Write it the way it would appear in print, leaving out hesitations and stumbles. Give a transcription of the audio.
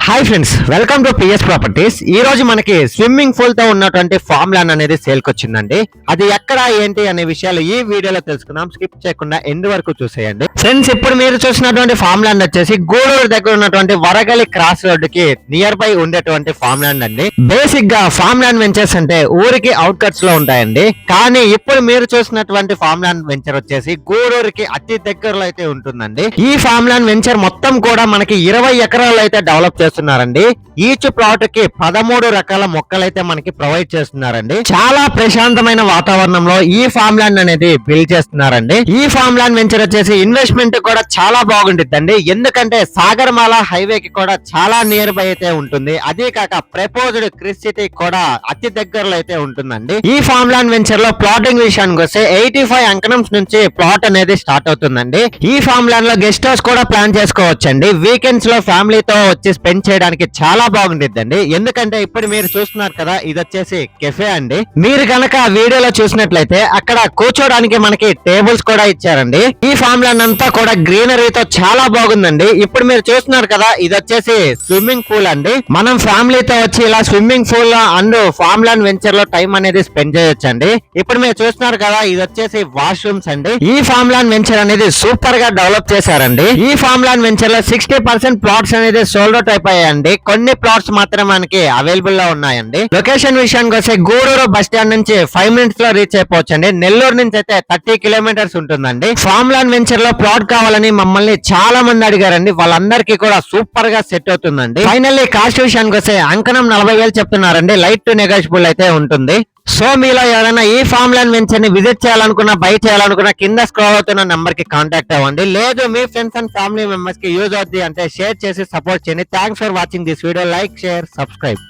Hi friends, welcome to PS properties. ఈ రోజు మనకి స్విమ్మింగ్ పూల్ తో ఉన్నటువంటి ఫామ్ ల్యాండ్ అనేది సేల్ కి వచ్చిందండి. అది ఎక్కడ ఏంటి అనే విషయాలు ఈ వీడియోలో తెలుసుకుందాం. స్కిప్ చేయకుండా ఎండ్ వరకు చూసేయండి. ఫ్రెండ్స్, ఇప్పుడు మీరు చూసినటువంటి ఫామ్ ల్యాండ్ వచ్చేసి గూడూరు దగ్గర ఉన్నటువంటి వరగలి క్రాస్ రోడ్ కి నియర్ బై ఉండేటువంటి ఫామ్ ల్యాండ్ అండి. బేసిక్ గా ఫామ్ ల్యాండ్ వెంచర్స్ అంటే ఊరికి అవుట్ కట్స్ లో ఉంటాయండి. కానీ ఇప్పుడు మీరు చూసినటువంటి ఫామ్ ల్యాండ్ వెంచర్ వచ్చేసి గూడూరుకి అతి దగ్గరలో అయితే ఉంటుందండి. ఈ ఫామ్ ల్యాండ్ వెంచర్ మొత్తం కూడా మనకి 20 ఎకరాలు అయితే డెవలప్ చేస్తున్నారండి. ఈచ్ ప్లాట్ కి 13 రకాల మొక్కలు అయితే మనకి ప్రొవైడ్ చేస్తున్నారండి. చాలా ప్రశాంతమైన వాతావరణంలో ఈ ఫామ్ ల్యాండ్ అనేది బిల్డ్ చేస్తున్నారండి. ఈ ఫామ్ ల్యాండ్ వెంచర్ వచ్చేసి ఇన్వెస్ట్మెంట్ కూడా చాలా బాగుంటుందండి. ఎందుకంటే సాగర్మాల హైవే కి కూడా చాలా నియర్ బై అయితే ఉంటుంది. అదే కాక ప్రపోజ్డ్ క్రిస్ సిటీ కూడా అతి దగ్గరలో అయితే ఉంటుందండి. ఈ ఫామ్ ల్యాండ్ వెంచర్ లో ప్లాటింగ్ విషయానికి వస్తే 85 అంకణమ్స్ నుంచి ప్లాట్ అనేది స్టార్ట్ అవుతుందండి. ఈ ఫామ్ ల్యాండ్ లో గెస్ట్ హౌస్ కూడా ప్లాన్ చేసుకోవచ్చండి. వీకెండ్స్ లో ఫ్యామిలీతో వచ్చి స్పెండ్ చేయడానికి చాలా బాగుంటుందండి. ఎందుకంటే ఇప్పుడు మీరు చూస్తున్నారు కదా, ఇది వచ్చేసి కెఫే అండి. మీరు కనుక వీడియోలో చూసినట్లయితే అక్కడ కూర్చోడానికి మనకి టేబుల్స్ కూడా ఇచ్చారండి. ఈ ఫామ్ ల్యాండ్ అంతా కూడా గ్రీనరీతో చాలా బాగుందండి. ఇప్పుడు మీరు చూస్తున్నారు కదా, ఇది వచ్చేసి స్విమ్మింగ్ పూల్ అండి. మనం ఫ్యామిలీతో వచ్చి ఇలా swimming pool and farm land venture లో టైం అనేది స్పెండ్ చేయొచ్చండి. ఇప్పుడు మీరు చూస్తున్నారు కదా, ఇది వచ్చేసి వాష్రూమ్స్ అండి. ఈ ఫామ్ ల్యాండ్ వెంచర్ అనేది సూపర్ గా డెవలప్ చేశారండి. ఈ ఫామ్ ల్యాండ్ వెంచర్ లో 60% ప్లాట్స్ అనేది సోల్డ్ అవుట్ అయిపోయాయండి. కొన్ని ప్లాట్స్ మాత్రమే మనకి అవైలబుల్ లో ఉన్నాయండి. లొకేషన్ విషయానికి వస్తే గూడూరు బస్ స్టాండ్ నుంచి 5 మినిట్స్ లో రీచ్ అయిపోవచ్చండి. నెల్లూరు నుంచి అయితే 30 కిలోమీటర్స్ ఉంటుందండి. ఫామ్ ల్యాండ్ వెంచర్ లో ప్లాట్ కావాలని మమ్మల్ని చాలా మంది అడిగారండి. వాళ్ళందరికీ కూడా సూపర్ గా సెట్ అవుతుందండి. ఫైనల్లీ కాస్ట్ విషయానికి వస్తే అంకణం 40,000 చెప్తున్నారండి. లైట్ టు నెగోషియబుల్ అయితే ఉంటుంది. సో మీలో ఎవరైనా ఈ ఫామ్ ల్యాండ్ వెంచర్ ని విజిట్ చేయాలనుకున్నా, బై చేయాలనుకున్నా కింద స్క్రోల్ అవుతున్న నెంబర్ కి కాంటాక్ట్ అవ్వండి. లేదు మీ ఫ్రెండ్స్ అండ్ ఫ్యామిలీ మెంబర్స్ కి యూజ్ అవుతుంది అంటే షేర్ చేసి సపోర్ట్ చేయండి. Thanks for watching this video. Like, share, subscribe.